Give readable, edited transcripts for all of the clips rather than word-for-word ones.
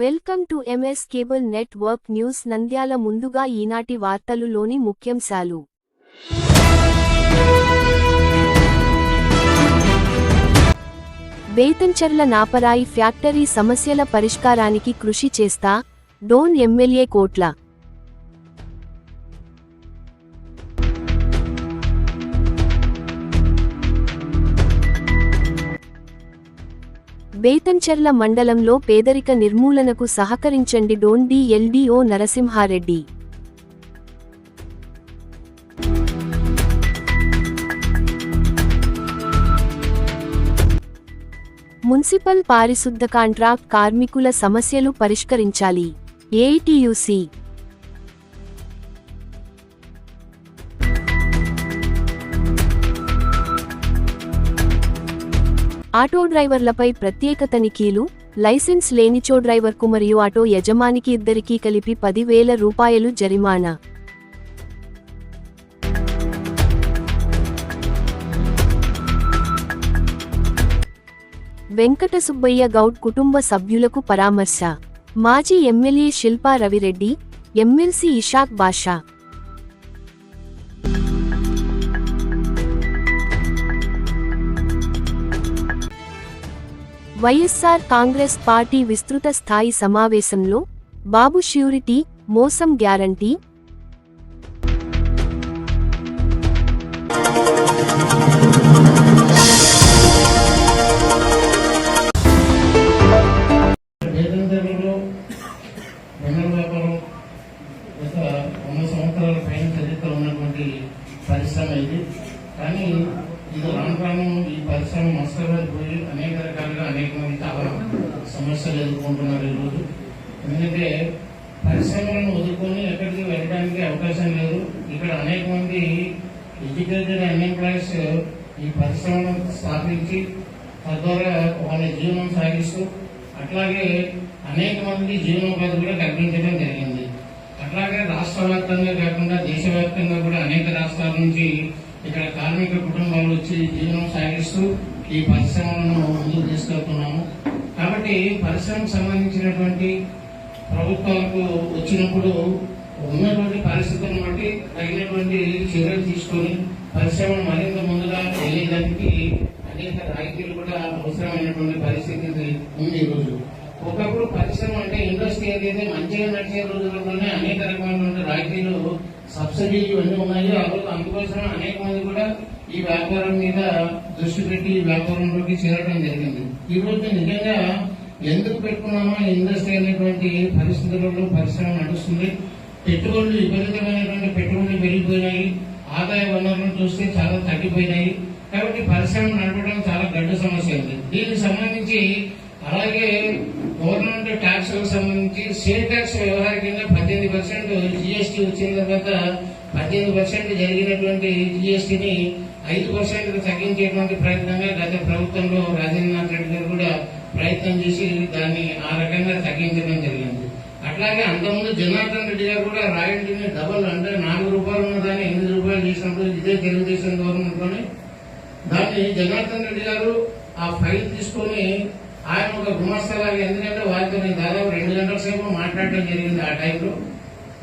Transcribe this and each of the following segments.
Welcome to MS cable network news Nandyal. ముందుగా ఈనాటి వార్తలులోని ముఖ్యాంశాలు. బేతంచెర్ల నాపరాయి ఫ్యాక్టరీ సమస్యల పరిష్కారానికి కృషి చేస్తా, డోన్ ఎమ్మెల్యే కోట్ల. బేతంచెర్ల మండలంలో పేదరిక నిర్మూలనకు సహకరించండి. డోన్ డిఎల్డిఓ నరసింహారెడ్డి. మున్సిపల్ పారిశుద్ధ కాంట్రాక్ట్ కార్మికుల సమస్యలు పరిష్కరించాలి. ఏఐటియుసి. ఆటో డ్రైవర్లపై ప్రత్యేక తనిఖీలు. లైసెన్స్ లేనిచో డ్రైవర్కు మరియు ఆటో యజమానికి ఇద్దరికీ కలిపి 10,000 రూపాయలు జరిమానా. వెంకట సుబ్బయ్య గౌడ్ కుటుంబ సభ్యులకు పరామర్శ. మాజీ ఎమ్మెల్యే శిల్పా రవిరెడ్డి, ఎమ్మెల్సీ ఇషాక్ బాషా. వైఎస్ఆర్ కాంగ్రెస్ పార్టీ విస్తృత స్థాయి సమావేశంలో బాబు ష్యూరిటీ, మోసం గ్యారంటీ. పరిశ్రమ ఇది, కానీ ఇది రాను ఈ పరిశ్రమ మస్తగా పోయి అనేక రకాలుగా అనేక మంది చాలా సమస్యలు ఎదుర్కొంటున్నారు ఈరోజు. ఎందుకంటే పరిశ్రమలను వదులుకొని ఎక్కడికి వెళ్ళడానికి అవకాశం లేదు. ఇక్కడ అనేక మంది ఎడ్యుకేటెడ్ అన్ఎంప్లాయీస్ ఈ పరిశ్రమను స్థాపించి తద్వారా వాళ్ళ జీవనం సాగిస్తూ అట్లాగే అనేక మంది జీవనోపాధి కూడా కల్పించడం జరిగింది. అట్లాగే రాష్ట్ర వ్యాప్తంగా కాకుండా దేశవ్యాప్తంగా కూడా అనేక రాష్ట్రాల నుంచి ఇక్కడ కార్మిక కుటుంబాలు వచ్చి జీవనం సాగిస్తూ ఈ పరిశ్రమలను ముందుకు తీసుకెళ్తున్నాము. కాబట్టి పరిశ్రమకు సంబంధించినటువంటి ప్రభుత్వాలకు వచ్చినప్పుడు ఉన్నటువంటి పరిస్థితులను బట్టి తగినటువంటి చర్యలు తీసుకొని పరిశ్రమను మరింత ముందుగా వెళ్ళేదానికి అనేక రాయితీలు కూడా అవసరమైనటువంటి పరిస్థితి ఉంది ఈరోజు. ఒకప్పుడు పరిశ్రమ అంటే ఇండస్ట్రీ ఏదైతే మంచిగా నడిచే రోజుల్లోనే అనేక రకమైనటువంటి రాయితీలు, సబ్సిడీలు ఇవన్నీ ఉన్నాయి. ఆ రోజు అందుకోసం అనేక మంది కూడా ఈ వ్యాపారం మీద దృష్టి పెట్టి ఈ వ్యాపారంలోకి చేరడం జరిగింది. ఈ రోజు నిజంగా ఎందుకు పెట్టుకున్నామో ఇండస్ట్రీ అనేటువంటి పరిస్థితులలో పరిశ్రమ నడుస్తుంది. పెట్టుబడులు విపరీతమైనటువంటి పెట్టుబడులు పెరిగిపోయినాయి. ఆదాయ వనరులను చూస్తే చాలా తగ్గిపోయినాయి. కాబట్టి పరిశ్రమ నడపడం చాలా గడ్డు సమస్య ఉంది. దీనికి సంబంధించి అలాగే గవర్నమెంట్ ట్యాక్స్లకు సంబంధించి సేల్ ట్యాక్స్ వ్యవహారికంగా 18% జిఎస్టీ వచ్చిన తర్వాత 18% జరిగినటువంటి జిఎస్టీని 5% తగ్గించేటువంటి ప్రయత్నంగా గత ప్రభుత్వంలో రాజేంద్రనాథ్ రెడ్డి గారు కూడా ప్రయత్నం చేసి దాన్ని ఆ రకంగా తగ్గించడం జరిగింది. అట్లాగే అంతకుముందు జనార్దన్ రెడ్డి గారు కూడా రాయల్టీని డబల్ అంటే 4 రూపాయలు ఉన్నదాన్ని 8 రూపాయలు చేసినప్పుడు ఇదే తెలుగుదేశం గవర్నమెంట్ లోనే దాన్ని జనార్దన్ రెడ్డి గారు ఆ ఫైల్ తీసుకొని ఆయన ఒక గుమస్తలాగా, ఎందుకంటే వారితో నేను దాదాపు 2 గంటల సేపు మాట్లాడటం జరిగింది. ఆ టైంలో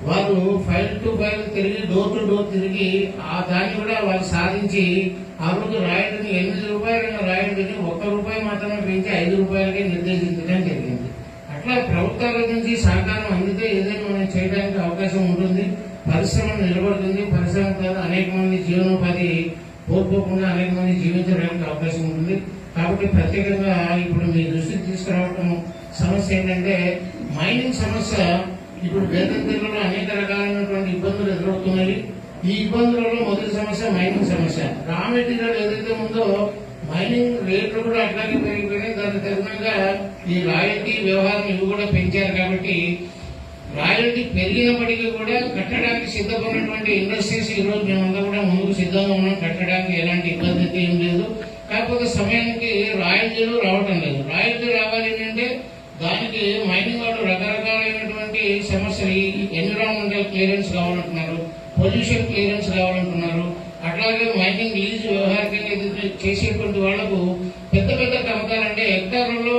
వారు ఫైల్ టు ఫైల్ తిరిగి డోర్ టు డోర్ తిరిగి ఆ దాన్ని కూడా వారు సాధించి ఆ రోజు రాయల్టీని 8 రూపాయలైన రాయల్టీని 1 రూపాయి మాత్రమే పెంచి 5 రూపాయలకే నిర్దేశించడం జరిగింది. అట్లా ప్రభుత్వాల నుంచి సహకారం అందితే ఏదైనా మనం చేయడానికి అవకాశం ఉంటుంది. పరిశ్రమ నిలబడుతుంది. పరిశ్రమ ద్వారా అనేక మంది జీవనోపాధి కోల్పోకుండా అనేక మంది జీవించడానికి అవకాశం ఉంటుంది. కాబట్టి ప్రత్యేకంగా ఇప్పుడు మీ దృష్టికి తీసుకురావడం సమస్య ఏంటంటే మైనింగ్ సమస్య. ఇప్పుడు బేతంచెర్లలో అనేక రకాలైనటువంటి ఇబ్బందులు ఎదురవుతున్నాయి. ఈ ఇబ్బందులలో మొదటి సమస్య మైనింగ్ సమస్య. రా మెటీరియల్ ఏదైతే ఉందో మైనింగ్ రేట్లు కూడా అట్లాగే పెరిగిపోయినాయి. దానికి తగినంగా ఈ రాయల్టీ వ్యవహారం ఇవి కూడా పెంచారు. కాబట్టి రాయల్టీ పెరిగినప్పటికీ కూడా కట్టడానికి సిద్ధపడినటువంటి ఇండస్ట్రీస్ ఈ రోజు మేమంతా కూడా ముందుకు సిద్ధంగా ఉన్నాం. కట్టడానికి ఎలాంటి ఇబ్బంది అయితే ఏం లేదు. కాకపోతే సమయానికి రాయల్టీలు రావటం లేదు. రాయల్టీ రావాలి అంటే దానికి మైనింగ్ వాళ్ళు రకరకాలైనటువంటి సమస్యలు, ఎన్విరాన్మెంటల్ క్లియరెన్స్ కావాలంటున్నారు, పొల్యూషన్ క్లియరెన్స్ కావాలంటున్నారు. అట్లాగే మైనింగ్ లీజ్ వ్యవహారికంగా చేసేటువంటి వాళ్లకు పెద్ద పెద్ద తవ్వకాలంటే హెక్టార్లలో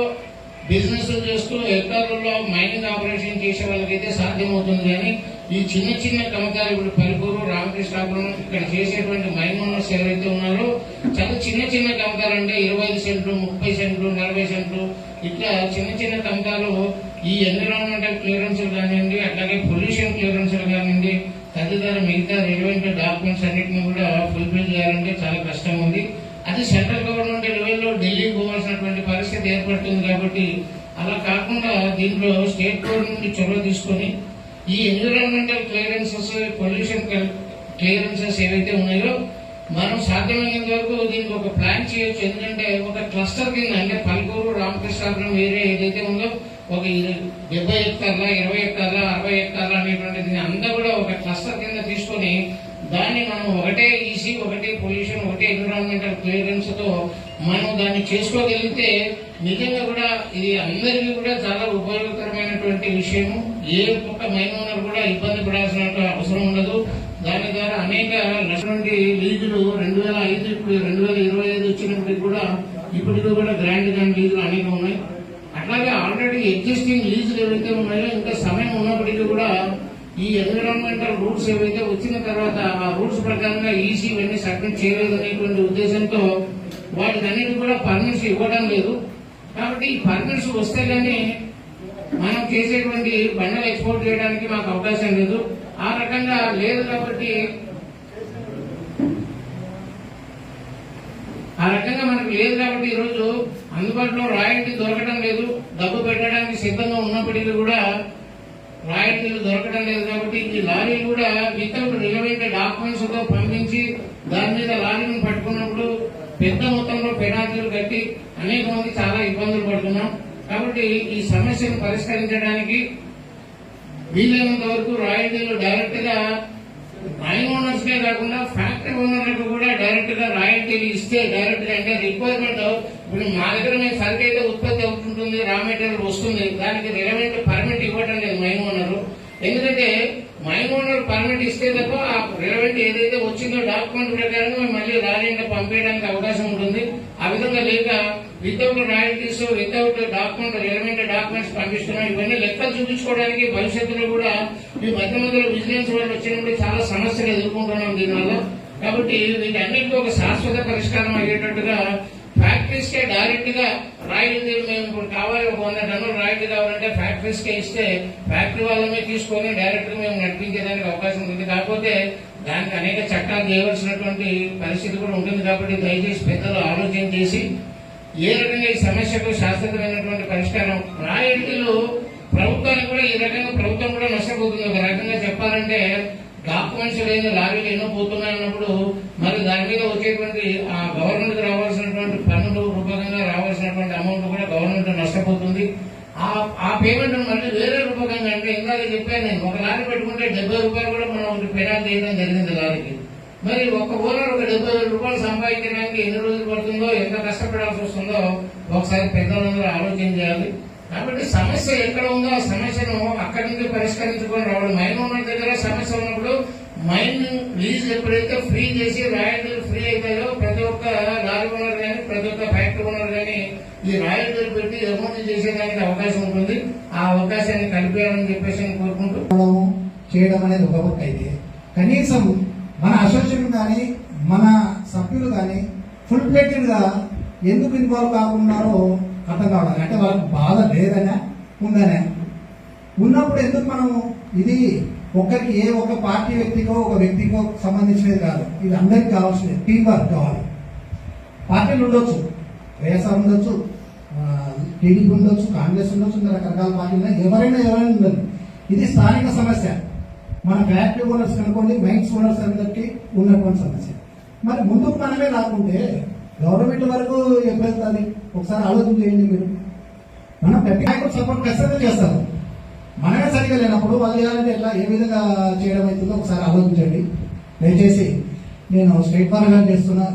బిజినెస్ చేస్తూ ఎకరాలలో మైనింగ్ ఆపరేషన్ చేసే వాళ్ళకైతే సాధ్యమవుతుంది. కానీ ఈ చిన్న చిన్న కమతాలు ఇప్పుడు పలుకూరు రామకృష్ణాపురం ఇక్కడ చేసేటువంటి మైన్ ఓనర్స్ ఎవరైతే ఉన్నారో చాలా చిన్న చిన్న కమతాలు అంటే 25 సెంట్లు 30 సెంట్లు 40 సెంట్లు ఇట్లా చిన్న చిన్న కమతాలు ఈ ఎన్విరాన్మెంటల్ క్లియరెన్స్లు కానివ్వండి, అట్లాగే పొల్యూషన్ క్లియరెన్స్లు కానివ్వండి, తదితర మిగతా రిలవెంట్ డాక్యుమెంట్స్ అన్నింటినీ కూడా ఫుల్ఫిల్ చేయాలంటే చాలా కష్టం ఉంది. అది సెంట్రల్ గవర్నమెంట్ లెవెల్లో ఢిల్లీకి పోవాల్సినటువంటి పరిస్థితి ఏర్పడుతుంది. కాబట్టి అలా కాకుండా దీంట్లో స్టేట్ గవర్నమెంట్ చొరవ తీసుకొని ఈ ఎన్విరాన్మెంటల్ క్లియరెన్సెస్, పొల్యూషన్ క్లియరెన్సెస్ ఏవైతే ఉన్నాయో మనం సాధ్యమైనంత వరకు దీనికి ఒక ప్లాన్ చేయొచ్చు. ఎందుకంటే ఒక క్లస్టర్ కింద అంటే పలుకూరు రామకృష్ణాపురం ఏరియా ఏదైతే ఉందో ఒక 70 హెక్టార్ల 20 హెక్టార్ల 60 హెక్టార్ల అనేటువంటిది అంతా కూడా ఒక క్లస్టర్ కింద తీసుకొని దాన్ని మనం ఒకటే ఈసీ, ఒకటే పొల్యూషన్, ఒకటే ఎన్విరాన్మెంటల్ క్లియరెన్స్ తో మనం దాన్ని చేసుకోగలిగితే నిజంగా కూడా ఇది అందరికీ కూడా చాలా ఉపయోగకరమైనటువంటి విషయము. ఏ ఒక్క మైన్ ఓనర్ కూడా ఇబ్బంది పడాల్సిన అవసరం ఉండదు. దాని ద్వారా అనేక లక్షటువంటి లీజులు 2005 ఇప్పుడు 2025 వచ్చినప్పటికి కూడా ఇప్పటికీ కూడా గ్రాండ్ లీజులు అనేక ఉన్నాయి. అట్లాగే ఆల్రెడీ ఎగ్జిస్టింగ్ లీజులు ఏవైతే ఉన్నాయో ఇంకా సమయం ఉన్నప్పటికీ కూడా ఈ ఎన్విరాన్మెంటల్ రూల్స్ ఏవైతే వచ్చిన తర్వాత ఆ రూల్స్ ప్రకారంగా ఈసీ ఇవన్నీ సబ్మిట్ చేయలేదు అనేటువంటి ఉద్దేశంతో వాటికి అన్నిటి కూడా పర్మిట్స్ ఇవ్వడం లేదు. కాబట్టి ఈ పర్మిట్స్ వస్తే గానీ మనం చేసేటువంటి బండలు ఎక్స్పోర్ట్ చేయడానికి మాకు అవకాశం లేదు. ఆ రకంగా లేదు కాబట్టి మనకు లేదు కాబట్టి ఈరోజు అందుబాటులో రాయల్టీ దొరకడం లేదు. డబ్బు పెట్టడానికి సిద్ధంగా ఉన్నప్పటికీ కూడా రాయల్టీలు దొరకడం లేదు. కాబట్టి ఈ లారీలు కూడా వితౌట్ రిలవెంట్ డాక్యుమెంట్స్ తో పంపించి దాని మీద లారీలను పట్టుకున్నప్పుడు పెద్ద మొత్తంలో పెనాల్టీలు కట్టి అనేక మంది చాలా ఇబ్బందులు పడుతున్నాం. కాబట్టి ఈ సమస్యను పరిష్కరించడానికి వీలైనంత వరకు రాయల్టీలు డైరెక్ట్ గా మైన్ ఓనర్స్ కే కాకుండా ఫ్యాక్టరీ ఓనర్లకు కూడా డైరెక్ట్ గా రాయల్టీలు ఇస్తే డైరెక్ట్ గా అంటే రిక్వైర్మెంట్ ఇప్పుడు మా దగ్గర మేము సరుకు అయితే ఉత్పత్తి అవుతుంటుంది, రా మెటీరియల్ వస్తుంది, దానికి రిలవెంట్ పర్మిట్ ఇవ్వడం లేదు మైన్ ఓనర్. ఎందుకంటే మైన్ ఓనర్ పర్మిట్ ఇస్తే తప్ప ఆ రిలవెంట్ ఏదైతే వచ్చిందో డాక్యుమెంట్ ప్రకారం మేము మళ్ళీ లారీని పంపించడానికి అవకాశం ఉంటుంది. ఆ విధంగా లేక without royalties, without document relevant documents పంపిస్తున్నాం. ఇవన్నీ లెక్కలు చూపించుకోవడానికి భవిష్యత్తులో కూడా ఈ మధ్య మధ్యలో విజిలెన్స్ వాళ్ళు వచ్చినప్పుడు చాలా సమస్యలు ఎదుర్కొంటున్నాం దీనివల్ల. కాబట్టి వీటన్నిటికీ ఒక శాశ్వత పరిష్కారం అయ్యేటట్టుగా ఫ్యాక్టరీస్ కే డైరెక్ట్ గా రాయల్టీలు మేము ఇప్పుడు కావాలి, ఒక 100 టన్నులు రాయల్టీ కావాలంటే ఫ్యాక్టరీస్ కే ఇస్తే ఫ్యాక్టరీ వాళ్ళమే తీసుకొని డైరెక్ట్ గా మేము నడిపించేదానికి అవకాశం ఉంటుంది. కాకపోతే దానికి అనేక చట్టాలు చేయవలసినటువంటి పరిస్థితి కూడా ఉంటుంది. కాబట్టి దయచేసి పెద్దలు ఆలోచన చేసి ఏ రకంగా ఈ సమస్యకు శాశ్వతమైనటువంటి పరిష్కారం రాయల్టీలు ప్రభుత్వానికి కూడా ఈ రకంగా ప్రభుత్వం కూడా నష్టపోతుంది. ఒక రకంగా చెప్పాలంటే డాక్యుమెంట్స్ లేని లారీలు ఎన్నో పోతున్నాయన్నప్పుడు మరి దాని మీద వచ్చేటువంటి ఆ గవర్నమెంట్ రావాల్సినటువంటి పన్నులు రూపకంగా రావాల్సినటువంటి అమౌంట్ కూడా గవర్నమెంట్ నష్టపోతుంది. ఆ పేమెంట్ మళ్ళీ వేరే రూపకంగా అంటే ఇందాక చెప్పాను నేను, ఒక లారీ పెట్టుకుంటే 70 రూపాయలు కూడా మనం ఒకటి పెనాల్టీ చేయడం జరిగింది లారీకి. మరి ఒక ఓనర్ ఒక 70,000 రూపాయలు సంపాదించడానికి ఎన్ని రోజులు పడుతుందో, ఎంత కష్టపడాల్సి వస్తుందో ఒకసారి పెద్దలందరూ ఆలోచన చేయాలి. కాబట్టి సమస్య ఎక్కడ ఉందో ఆ సమస్యను అక్కడి నుంచి పరిష్కరించుకొని రావాలి. మైన్ ఓనర్ దగ్గర సమస్య ఉన్నప్పుడు మైన్ లీజ్ ఎప్పుడైతే ఫ్రీ చేసి రాయల్టీలు ఫ్రీ అవుతాయో ప్రతి ఒక్క లారీ ఓనర్ కానీ ప్రతి ఒక్క ఫ్యాక్టరీ ఓనర్ కానీ ఈ రాయల్టీలు పెట్టి ఎగుమతి చేసేదానికి అవకాశం ఉంటుంది. ఆ అవకాశాన్ని కల్పించాలని చెప్పేసి కోరుకుంటూ చేయడం అనేది ఒక పక్క అయితే కనీసం మన అసోసియేషన్ కానీ మన సభ్యులు కానీ ఫుల్ ప్లేటెడ్ గా ఎందుకు ఇన్వాల్వ్ కాకున్నారో అర్థం కావడానికి. అంటే వాళ్ళకి బాధ లేదనే ఉందనే ఉన్నప్పుడు ఎందుకు మనం ఇది ఒక్కరికి ఏ ఒక్క పార్టీ వ్యక్తికో ఒక వ్యక్తికో సంబంధించినది కాదు, ఇది అందరికి కావాల్సింది టీం వర్క్ కావాలి. పార్టీలు ఉండొచ్చు, వైఎస్ఆర్ ఉండొచ్చు, టీడీపీ ఉండొచ్చు, కాంగ్రెస్ ఉండొచ్చు, రకరకాల పార్టీలు ఎవరైనా ఉండదు. ఇది స్థానిక సమస్య. మన ఫ్యాక్టరీ ఓనర్స్ కనుకోండి, మైన్స్ ఓనర్స్ అందరికీ ఉన్నటువంటి సమస్య. మరి ముందుకు మనమే రాకుంటే గవర్నమెంట్ వరకు ఎప్పుడెళ్తుంది ఒకసారి ఆలోచన చేయండి మీరు. మనం ప్రతి నాయకుడు సపోర్ట్ ఖచ్చితంగా చేస్తారు. మనమే సరిగా లేనప్పుడు వాళ్ళు చేయాలంటే ఎట్లా ఏ విధంగా చేయడం అవుతుందో ఒకసారి ఆలోచించండి దయచేసి. నేను స్ట్రైట్ ఫార్వర్డ్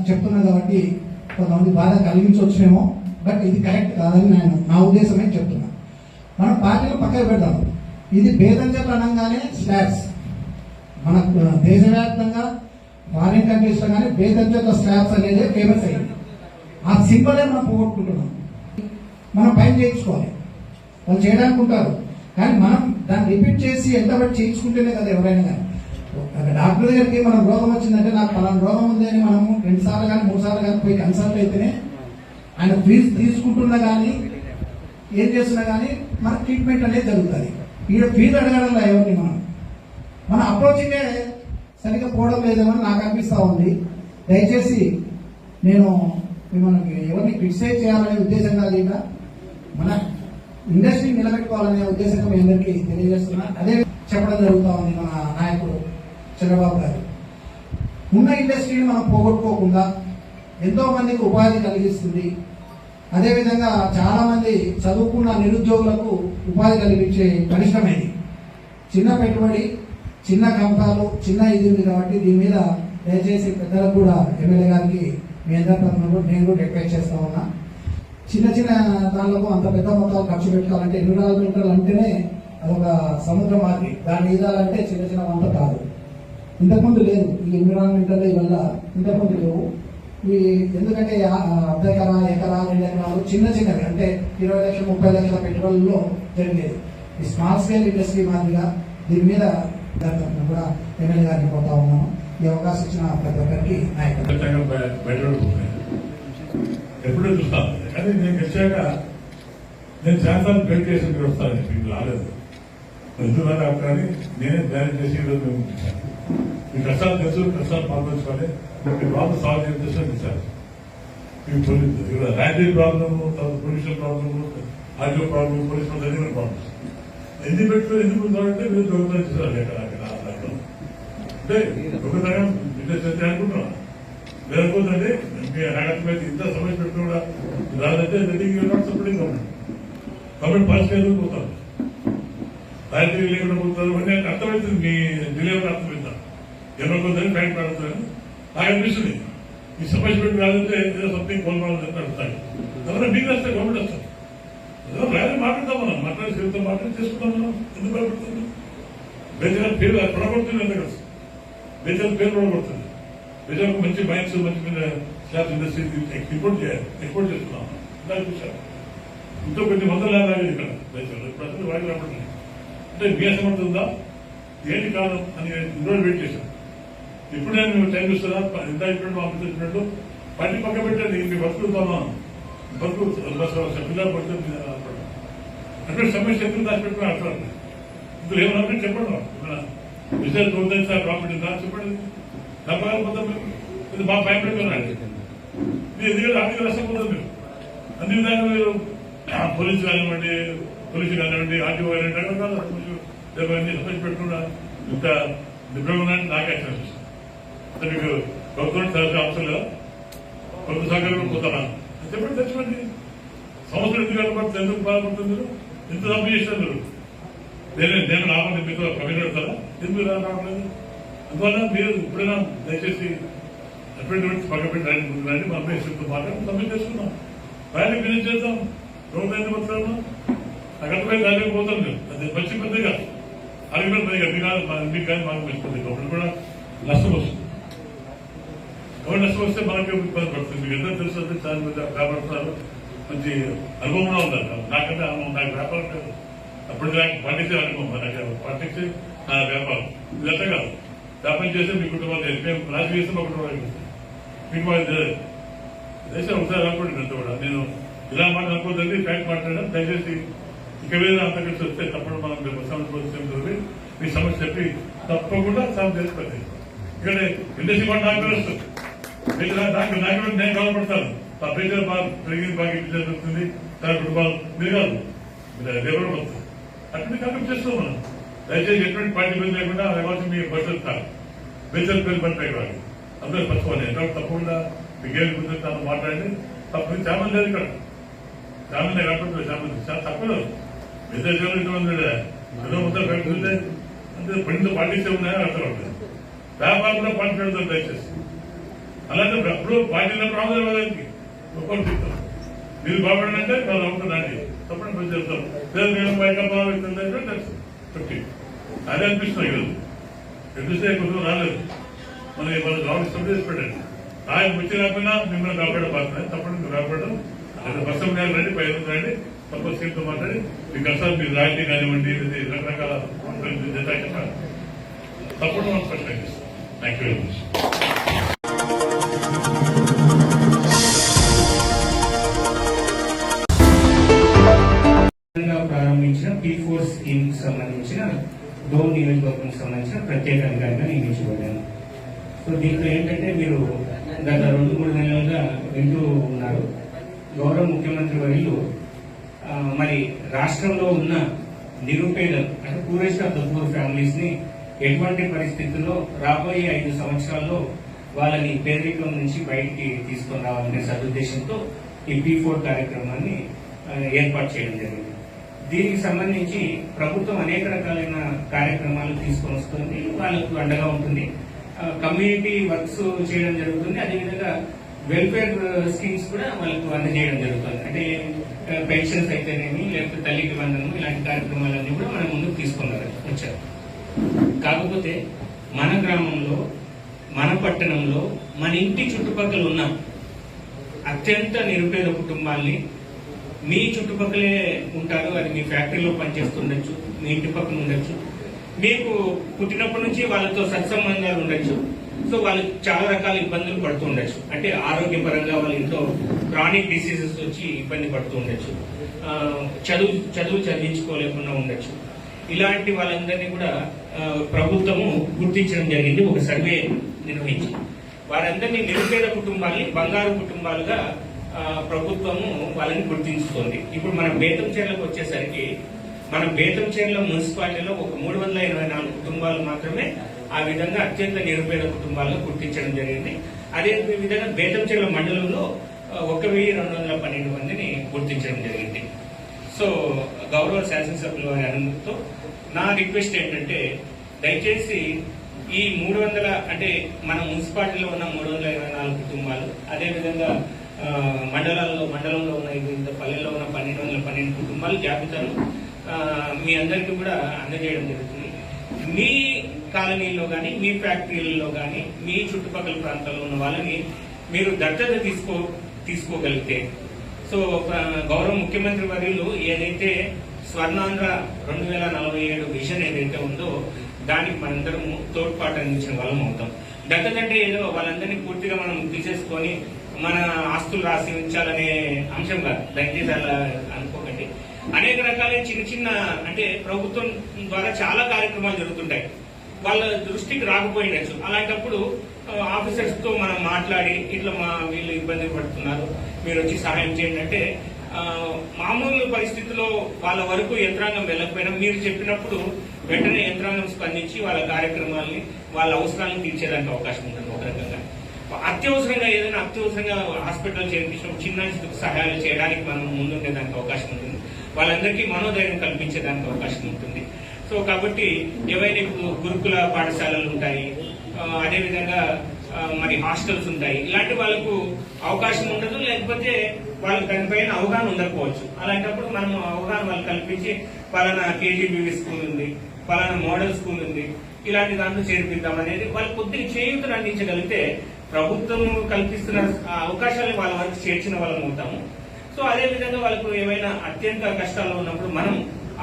చెప్తున్నా కాబట్టి కొంతమంది బాధ కలిగించవచ్చునేమో, బట్ ఇది కరెక్ట్ కాదని నేను నా ఉద్దేశమే చెప్తున్నా. మనం పార్టీలు పక్కన పెడతాం. ఇది భేదంగా అనగానే స్లాబ్స్ మన దేశవ్యాప్తంగా ఫారిన్ కంట్రీస్ లో కానీ బేదంచెల స్లాబ్స్ అనేది ఫేమస్ అయింది. ఆ సింబలే మనం పోగొట్టుకుంటున్నాం. మనం పైన చేయించుకోవాలి. వాళ్ళు చేయడానికి ఉంటారు. కానీ మనం దాన్ని రిపీట్ చేసి ఎంతబట్టి చేయించుకుంటేనే కదా ఎవరైనా కానీ. డాక్టర్ దగ్గరికి మనం రోగం వచ్చిందంటే నాకు పలానా రోగం ఉంది అని మనము 2 సార్లు కానీ 3 సార్లు కానీ పోయి కన్సల్ట్ అయితేనే ఆయన ఫీజు తీసుకుంటున్నా కానీ ఏం చేస్తున్నా కానీ మన ట్రీట్మెంట్ అనేది జరుగుతుంది. ఈ ఫీజు అడగడంలో ఎవరిని మన అప్రోచింగే సరిగ్గా పోవడం లేదేమని నాకు అనిపిస్తూ ఉంది. దయచేసి నేను మిమ్మల్ని ఎవరిని క్రిటిసైజ్ చేయాలనే ఉద్దేశం కాదు, ఇక మన ఇండస్ట్రీని నిలబెట్టుకోవాలనే ఉద్దేశంగా మీ అందరికీ తెలియజేస్తున్నా. అదే చెప్పడం జరుగుతూ ఉంది మన నాయకుడు చంద్రబాబు గారు. ఉన్న ఇండస్ట్రీని మనం పోగొట్టుకోకుండా ఎంతో మందికి ఉపాధి కలిగిస్తుంది. అదేవిధంగా చాలా మంది చదువుకున్న నిరుద్యోగులకు ఉపాధి కలిగించే పరిశ్రమైంది. చిన్న పెట్టుబడి, చిన్న కంపాలు, చిన్న ఇది ఉంది కాబట్టి దీని మీద దయచేసి పెద్దలకు కూడా ఎమ్మెల్యే గారికి మీ అందరి తరఫున నేను కూడా రిక్వెస్ట్ చేస్తా ఉన్నా. చిన్న చిన్న దానిలకు అంత పెద్ద మొత్తాలు ఖర్చు పెట్టాలంటే ఎన్విరాన్మెంటల్ అంటేనే అదొక సముద్ర మార్కెట్. దాన్ని ఈదాలంటే చిన్న చిన్న వంట కాదు. ఇంతకుముందు లేదు ఈ ఎన్విరాన్మెంటల్ వల్ల, ఇంతకుముందు లేవు ఈ. ఎందుకంటే అర్ధ ఎకరా, ఎకరా, 2 ఎకరాలు చిన్న చిన్నవి అంటే 20 లక్షలు 30 లక్షల పెట్రోల్లో జరిగేది. ఈ స్మాల్ స్కేల్ ఇండస్ట్రీ మాదిరిగా దీని మీద కూడా ఎమ్మెల్యే గారిని పోతా ఉన్నాము. ఈ అవకాశం ఇచ్చిన ప్రతి ఒక్కరికి ఎప్పుడూ చూస్తాను. కానీ నేను వచ్చాక నేను శాంతాలు బెల్ట్ చేసి మీరు వస్తాను, మీకు రాలేదు ఎందుకన్నా కానీ నేనే ధ్యానం చేసి ఈరోజు మేము చూశాను. మీ కష్టాలు తెలుసు, కష్టాలు పాల్పంచుకోవాలి, మీ ప్రాబ్లం సాల్వ్ చేసి చూశారు. మీకు land problem, pollution problem, audio problem, police problems ఎన్ని పెట్టుకుని ఎందుకు ఉండాలంటే మీరు దొంగతనం చేశారు. ఎక్కడ అంటే దొంగతనం బిజినెస్ అయితే అనుకుంటున్నాం లేకపోతే మీ హైదరాబాద్ మీద ఇంత సమస్య పెట్టుకుని కూడా రాదంటే నాట్ సపోర్టింగ్ గవర్నమెంట్ పాస్ చేయడం పోతారు, రాజకీయ లేకుండా పోతారు అని అర్థమవుతుంది. మీ ఢిల్లీలో అర్థమవుతారు ఎవరికొద్దని ఫ్యాక్ట్ పడుతుంది నాకు అనిపిస్తుంది. ఈ సమస్య పెట్టి రాదంటే ఏదో సంథింగ్ కోల్పోవాలని అడుగుతారు. ఎవరైనా మీకు వస్తే గవర్నమెంట్ వస్తారు. ఏదో రాజు మాట్లాడతాం, మనం మాట్లాడి చెబుతా మాట్లాడి చేసుకుంటాం. మనం ఎందుకు భయపడుతుంది? బేజారు పేరు పడబడుతుంది, ఎంత కలిసి బేజారు పేరు పడబడుతుంది. బేజారు మంచి మైన్స్, మంచి స్లాబ్ ఇండస్ట్రీ ఇంపోర్ట్ చేయాలి, ఎక్స్పోర్ట్ చేస్తున్నాం. దానికి చూసారు ఇంతో కొన్ని వందల లాగా ఇక్కడ బేజారు ప్రజలు వాడి రాబడుతుంది. అంటే మీ అసమర్థ ఉందా ఏంటి కారణం అని రోజు వెయిట్ చేశాను. ఇప్పుడు నేను టైం ఇస్తున్నా, ఎంత అయిపోయినట్టు పంపించినట్టు పని పక్క పెట్టండి. మీ బతుకుతామా బతుకు పిల్లలు పడుతుంది అంటే సమస్య ఎందుకు దాచి పెట్టుకుని అర్థం ఇప్పుడు ఏమన్నా చెప్పండి. రిజల్ట్ ఉందని సార్ ప్రాఫిట్ ఉందా చెప్పండి. నమ్మకాలు ఇది మా భయం పెట్టుకున్నాడు. మీరు ఎందుకంటే ఆర్థిక నష్టం పోతుంది. మీరు అన్ని విధాలుగా మీరు పోలీసు కానివ్వండి, ఆర్టీఓ కానివ్వండి, రకరకాల సమస్య పెట్టుకున్నా ఇంత దివ్యంగా నాకే అనిపిస్తుంది. అంటే మీకు ప్రభుత్వం సహజ అవసరం లేదా? ప్రభుత్వ సహకారం పోతారా చెప్పండి, తెచ్చుకోండి. సంవత్సరం ఎందుకు వెళ్ళబడుతుంది, ఎందుకు బాధపడుతుంది? ఎంత డబ్బు చేసినారు నేను రావాలి మీతో కమిటీ పెడతారా? ఎందుకు రావట్లేదు? అందువల్ల మీరు ఇప్పుడైనా దయచేసి అడ్వర్టైజ్మెంట్స్ పక్క పెట్టడానికి ముందు మా అభ్యర్థులతో మాట్లాడి సబ్మిట్ చేసుకున్నాం. రాయలు ఫినిష్ చేద్దాం. రోడ్డు ఎందుకు వస్తాము అక్కడ రాయలకు పోతాం. మీరు అది మంచి పెద్దగా ఆర్గ్యుమెంట్ పెద్దగా మీకు కానీ మాకు మంచి పెద్దగా అప్పుడు కూడా నష్టం వస్తుంది. ఎవరు నష్టం వస్తే మనకి ఇబ్బంది పడుతుంది. మీకు ఎంత తెలుసు చాలా మంది కాపాడుతున్నారు, మంచి అనుభవంలో ఉన్నారు. నాకంటే అనుభవం, నాకు వ్యాపారం లేదు. అప్పుడు నాకు పాటించే అనుభవం, నాకు పాటించే నా వ్యాపారం ఇదంతా కాదు. వ్యాపారం చేస్తే మీ కుటుంబాలు మేము రాజకీయ చేస్తే మా కుటుంబాలు మీకు మాకు తెలియదు. దేశం ఒకసారి అనుకోండి. అంతా కూడా నేను ఇలా మాట అనుకోదండి, ఫ్యాక్ట్ మాట్లాడడం. దయచేసి ఇక మీద అంత కలిసి వస్తే తప్పకుండా మనం సమస్య మీ సమస్య చెప్పి తప్పకుండా సాల్వ్ చేసుకోండి. ఇక్కడ ఇండస్ట్రీ మాట నాకు వస్తుంది. నాకు నేను గౌరవపడతాను. ఆ పేరు బాగా పెరిగింది, బాగా ఇంటి జరుగుతుంది, తన కుటుంబాలు మీరు కాదు లేబర్ వస్తుంది. అట్లా కంపెనీ చేస్తాం మనం. దయచేసి ఎటువంటి పార్టీ పేరు లేకుండా అవ్వాల్సి మీ బతుకుతారు. బేచర్ పేరు పని కాదు, అందరూ పచ్చుకోవాలి. ఎక్కడ తప్పకుండా మీకు తాను మాట్లాడి తప్పని చాలా లేదు. ఇక్కడ చాలా కాకపోతే చాలా తక్కువ బేచర్ చేయాలి. ఇంతమంది ఏదో మొత్తం పెడుతుంటే అంటే బండితో పార్టీసే ఉన్నాయని అర్థపడుతుంది. వ్యాపారంలో పార్టీ పెడతారు దయచేసి. అలాగే అప్పుడు పార్టీలో ప్రాబ్లం వాళ్ళకి ఒక్కరు చెప్తారు. మీరు బాగుపడినంటే వాళ్ళు అవుతుందండి తప్పని పని చేస్తారు. లేదు నేను బయట బాగుంటుందంటే ఫిఫ్టీ అదే అనిపిస్తున్నాయి. ఈరోజు ఎన్నిస్తే కొంచెం రాలేదు. మనం వాళ్ళు గవర్నమెంట్ చేసి పెట్టండి. ఆయన వచ్చి రాకపోయినా మిమ్మల్ని కాపాడే బాగున్నాయి. తప్పని మీరు కాపాడడం బస్సు రండి, 5 రండి, తప్పనిసరితో మాట్లాడి మీకు అసలు మీరు రాయితీ కానివ్వండి రకరకాల తప్పకుండా మనం ప్రశ్నిస్తాం. Thank you very much. ప్రారంభించిన P4 స్కీమ్ కి సంబంధించిన డోన్ నియోజకవర్గం సంబంధించిన ప్రత్యేక అధికారిగా నియమించబడ్డాను. సో దీంట్లో ఏంటంటే మీరు గత 2-3 నెలలుగా వింటూ ఉన్నారు. గౌరవ ముఖ్యమంత్రి వర్యులు మరి రాష్ట్రంలో ఉన్న నిరుపేదలు అంటే poorest of the poor families ని ఎటువంటి పరిస్థితుల్లో రాబోయే 5 సంవత్సరాల్లో వాళ్ళని పేదరికం నుంచి బయటికి తీసుకొని రావాలనే సదుద్దేశంతో ఈ P4 కార్యక్రమాన్ని ఏర్పాటు చేయడం జరిగింది. దీనికి సంబంధించి ప్రభుత్వం అనేక రకాలైన కార్యక్రమాలు తీసుకొని వస్తుంది, వాళ్ళకు అండగా ఉంటుంది, కమ్యూనిటీ వర్క్స్ చేయడం జరుగుతుంది. అదేవిధంగా వెల్ఫేర్ స్కీమ్స్ కూడా వాళ్ళకు అందజేయడం జరుగుతుంది. అంటే పెన్షన్స్ అయితేనేమి లేకపోతే తల్లికి వందనం ఇలాంటి కార్యక్రమాలన్నీ కూడా మన ముందుకు తీసుకొని వచ్చారు. కాకపోతే మన గ్రామంలో, మన పట్టణంలో, మన ఇంటి చుట్టుపక్కల ఉన్న అత్యంత నిరుపేద కుటుంబాల్ని మీ చుట్టుపక్కలే ఉంటారు, అది మీ ఫ్యాక్టరీలో పనిచేస్తుండొచ్చు, మీ ఇంటి పక్కన ఉండొచ్చు, మీకు పుట్టినప్పటి నుంచి వాళ్ళతో సత్సంబంధాలు ఉండొచ్చు. సో వాళ్ళు చాలా రకాల ఇబ్బందులు పడుతూ ఉండొచ్చు. అంటే ఆరోగ్యపరంగా వాళ్ళ ఇంట్లో క్రానిక్ డిసీజెస్ వచ్చి ఇబ్బంది పడుతూ ఉండొచ్చు, చదువు చదివించుకోలేకుండా ఉండొచ్చు. ఇలాంటి వాళ్ళందరినీ కూడా ప్రభుత్వము గుర్తించడం జరిగింది, ఒక సర్వే నిర్వహించి. వారందరినీ నిరుపేద కుటుంబాల్ని బంగారు కుటుంబాలుగా ప్రభుత్వము వాళ్ళని గుర్తించుతోంది. ఇప్పుడు మన బేతంచెర్లకు వచ్చేసరికి మన బేతంచెర్ల మున్సిపాలిటీలో ఒక 324 కుటుంబాలు మాత్రమే ఆ విధంగా అత్యంత నిరుపేద కుటుంబాలుగా గుర్తించడం జరిగింది. అదే విధంగా బేతంచెర్ల మండలంలో 1212 మందిని గుర్తించడం జరిగింది. సో గౌరవ శాసనసభ్యుల వారి అనుమతితో నా రిక్వెస్ట్ ఏంటంటే దయచేసి ఈ 300 అంటే మన మున్సిపాలిటీలో ఉన్న 324 కుటుంబాలు, అదేవిధంగా మండలంలో ఉన్న వివిధ పల్లెల్లో ఉన్న 1212 కుటుంబాల జాబితాను మీ అందరికీ కూడా అందజేయడం జరుగుతుంది. మీ కాలనీలో కానీ, మీ ఫ్యాక్టరీలలో కానీ, మీ చుట్టుపక్కల ప్రాంతాల్లో ఉన్న వాళ్ళని మీరు దత్తత తీసుకోగలిగితే, సో గౌరవ ముఖ్యమంత్రి వర్యులు ఏదైతే స్వర్ణాంధ్ర 2047 విజన్ ఏదైతే ఉందో దానికి మనందరము తోడ్పాటు అందించిన వాళ్ళం అవుతాం. దత్తత అంటే ఏదో వాళ్ళందరినీ పూర్తిగా మనం తీసేసుకొని మన ఆస్తులు రాసి ఉంచాలనే అంశం కాదు, దయచేసి అలా అనుకోకండి. అనేక రకాల చిన్న అంటే ప్రభుత్వం ద్వారా చాలా కార్యక్రమాలు జరుగుతుంటాయి, వాళ్ళ దృష్టికి రాకపోయినచ్చు. అలాంటప్పుడు ఆఫీసర్స్ తో మనం మాట్లాడి ఇట్లా వీళ్ళు ఇబ్బంది పడుతున్నారు, మీరు వచ్చి సహాయం చేయండి అంటే మామూలు పరిస్థితుల్లో వాళ్ళ వరకు యంత్రాంగం వెళ్ళకపోయినా మీరు చెప్పినప్పుడు వెంటనే యంత్రాంగం స్పందించి వాళ్ళ కార్యక్రమాల్ని, వాళ్ళ అవసరాలను తీర్చేదానికి అవకాశం ఉంటుంది. ఒక రకంగా అత్యవసరంగా ఏదైనా హాస్పిటల్ చేర్పించడం, చిన్న సహాయాలు చేయడానికి మనం ముందుండేదానికి అవకాశం ఉంటుంది, వాళ్ళందరికీ మనోధైర్యం కల్పించేదానికి అవకాశం ఉంటుంది. సో కాబట్టి ఏవైనా ఇప్పుడు గురుకుల పాఠశాలలు ఉంటాయి, అదేవిధంగా మరి హాస్టల్స్ ఉంటాయి, ఇలాంటి వాళ్ళకు అవకాశం ఉండదు, లేకపోతే వాళ్ళకి దానిపైన అవగాహన ఉండకపోవచ్చు. అలాంటప్పుడు మనం అవగాహన వాళ్ళు కల్పించి పలానా KGBV స్కూల్ ఉంది, పలానా మోడల్ స్కూల్ ఉంది, ఇలాంటి దాంట్లో చేర్పిద్దాం అనేది వాళ్ళకి కొద్దిగా చేయూతను అందించగలిగితే ప్రభుత్వం కల్పిస్తున్న అవకాశాలను వాళ్ళ వరకు చేర్చిన వాళ్ళం అవుతాము. సో అదే విధంగా వాళ్ళకు ఏమైనా అత్యంత కష్టాల్లో ఉన్నప్పుడు మనం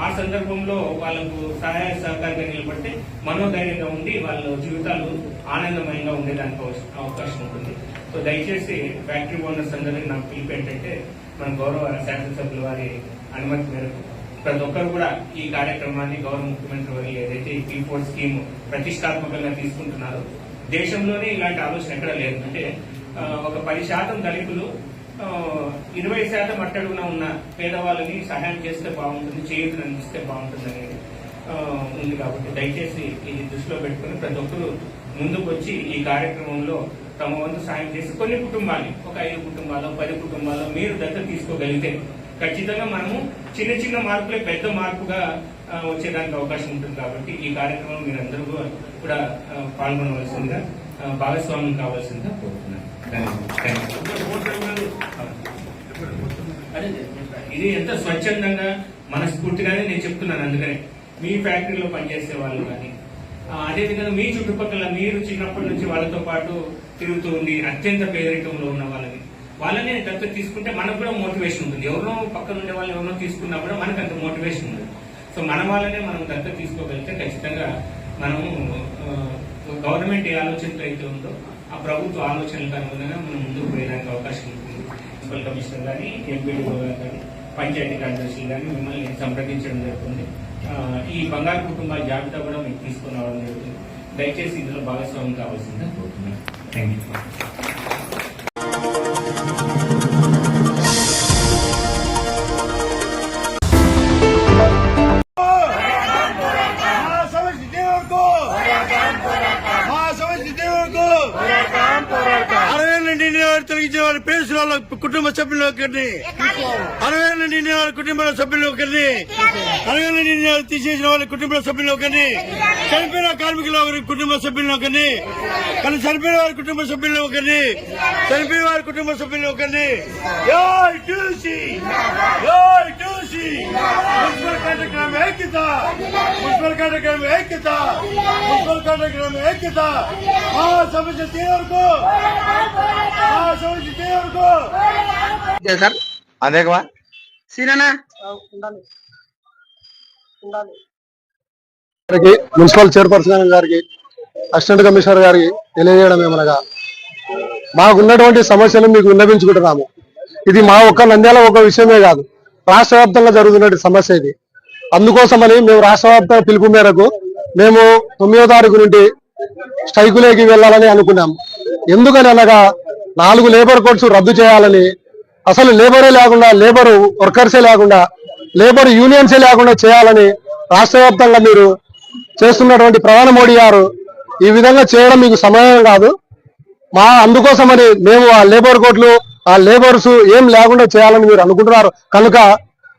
ఆ సందర్భంలో వాళ్ళకు సహాయ సహకారంగా నిలబడితే మనోధైర్యంగా ఉండి వాళ్ళ జీవితాలు ఆనందమయంగా ఉండేదానికి అవకాశం ఉంటుంది. సో దయచేసి ఫ్యాక్టరీ ఓనర్స్ అందరికీ నాకు పిలుపు ఏంటంటే మన గౌరవ శాసనసభ్యుల వారి అనుమతి మేరకు ప్రతి ఒక్కరు కూడా ఈ కార్యక్రమాన్ని గౌరవ ముఖ్యమంత్రి వారి ఏదైతే ఈ P4 స్కీమ్ ప్రతిష్టాత్మకంగా తీసుకుంటున్నారో దేశంలోనే ఇలాంటి ఆలోచన ఎక్కడ లేదు. అంటే ఒక 10% దళితులు, 20% అట్టడుగున ఉన్న పేదవాళ్ళని సహాయం చేస్తే బాగుంటుంది, చేయూతను అందిస్తే బాగుంటుంది అనేది ఉంది. కాబట్టి దయచేసి ఇది దృష్టిలో పెట్టుకుని ప్రతి ఒక్కరు ముందుకు వచ్చి ఈ కార్యక్రమంలో తమ వంతు సాయం చేసి కొన్ని కుటుంబాలు, ఒక 5 కుటుంబాలు, 10 కుటుంబాలు మీరు దత్తత తీసుకోగలిగితే ఖచ్చితంగా మనము చిన్న మార్పులే పెద్ద మార్పుగా వచ్చేదానికి అవకాశం ఉంటుంది. కాబట్టి ఈ కార్యక్రమం మీరందరూ కూడా పాల్గొనవలసిందిగా, భాగస్వామ్యం కావాల్సిందిగా కోరుతున్నాను. అదే ఇది ఎంత స్వచ్ఛందంగా మనస్ఫూర్తిగానే నేను చెప్తున్నాను. అందుకని మీ ఫ్యాక్టరీలో పనిచేసే వాళ్ళు కానీ, అదేవిధంగా మీ చుట్టుపక్కల మీరు చిన్నప్పటి నుంచి వాళ్ళతో పాటు తిరుగుతూ ఉండి అత్యంత పేదరికంలో ఉన్న వాళ్ళని వాళ్ళని దత్తత తీసుకుంటే మనకు కూడా మోటివేషన్ ఉంటుంది. ఎవరో పక్కన ఉండే వాళ్ళు ఎవరినో తీసుకున్నా కూడా మనకు అంత మోటివేషన్ ఉంటుంది. సో మన వాళ్ళనే మనం దత్తత తీసుకోగలిగితే ఖచ్చితంగా మనము గవర్నమెంట్ ఏ ఆలోచనలు అయితే ఉందో ఆ ప్రభుత్వ ఆలోచనలకు అనుగుణంగా మనం ముందుకు పోయడానికి అవకాశం ఉంటుంది. మున్సిపల్ కమిషనర్ కానీ, ఎంపీడీఓ గారు కానీ, పంచాయతీ కార్యదర్శులు కానీ మిమ్మల్ని సంప్రదించడం జరుగుతుంది. ఈ బంగారు కుటుంబాల జాబితా కూడా మీకు తీసుకుని రావడం జరుగుతుంది. దయచేసి ఇందులో భాగస్వామ్యం కావాల్సిందని కోరుతున్నాను. Thank you. తొలగించిన వారి పేరు వాళ్ళ కుటుంబ సభ్యులు ఒకరిని, 60 నిండిన వారి కుటుంబ సభ్యులు ఒకరిని, 60 నిండిన వారు తీసేసిన వాళ్ళ కుటుంబ సభ్యులు ఒకరిని, చనిపోయిన కార్మికుల కుటుంబ సభ్యులను ఒకరిని, కానీ చనిపోయిన వారి కుటుంబ సభ్యులను ఒకరిని, చనిపోయిన వారి కుటుంబ సభ్యులను ఒకరిని. మున్సిపల్ కార్యక్రమం ఐక్యత, మున్సిపల్ కార్యక్రమం ఐక్యత, మున్సిపల్ కార్యక్రమం ఐక్యత. మా సమస్య తీరకు సార్ అదేగా సీనా మున్సిపల్ చైర్పర్సన్ గారికి, అసిస్టెంట్ కమిషనర్ గారికి తెలియజేయడం ఏమనగా, మాకున్నటువంటి సమస్యలు మీకు విన్నవించుకుంటున్నాము. ఇది మా ఒక్క నంద్యాల ఒక విషయమే కాదు, రాష్ట్ర వ్యాప్తంగా జరుగుతున్న సమస్య ఇది. అందుకోసమని మేము రాష్ట్ర వ్యాప్తంగా పిలుపు మేరకు మేము 9వ తారీఖు నుండి స్ట్రైకులోకి వెళ్ళాలని అనుకున్నాం. ఎందుకని అనగా 4 లేబర్ కోడ్స్ రద్దు చేయాలని, అసలు లేబరే లేకుండా, లేబర్ వర్కర్సే లేకుండా, లేబర్ యూనియన్సే లేకుండా చేయాలని రాష్ట్ర వ్యాప్తంగా మీరు చేస్తున్నటువంటి ప్రధాని మోడీ గారు ఈ విధంగా చేయడం మీకు సమయం కాదు. అందుకోసమని మేము ఆ లేబర్ కోడ్లు, ఆ లేబర్స్ ఏం లేకుండా చేయాలని మీరు అనుకుంటున్నారు కనుక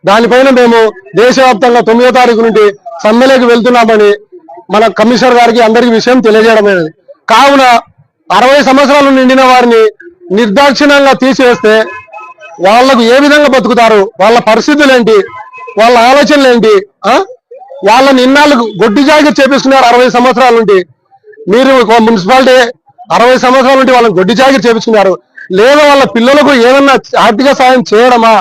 దానిపైన మేము దేశవ్యాప్తంగా 9వ తారీఖు నుండి సమ్మెలోకి వెళ్తున్నామని మన కమిషనర్ గారికి అందరికీ విషయం తెలియజేయడమైనది. కావున 60 సంవత్సరాలు నిండిన వారిని నిర్దాక్షిణ్యంగా తీసివేస్తే వాళ్లకు ఏ విధంగా బతుకుతారు, వాళ్ళ పరిస్థితులు ఏంటి, వాళ్ళ ఆలోచనలు ఏంటి, వాళ్ళని ఇన్నాళ్ళు గొడ్డి జాగిరి చేపిస్తున్నారు 60 సంవత్సరాల నుండి. మీరు మున్సిపాలిటీ 60 సంవత్సరాల నుండి వాళ్ళని గొడ్డి జాగిరి చేపిస్తున్నారు. లేదా వాళ్ళ పిల్లలకు ఏమన్నా ఆర్థిక సాయం చేయడమా,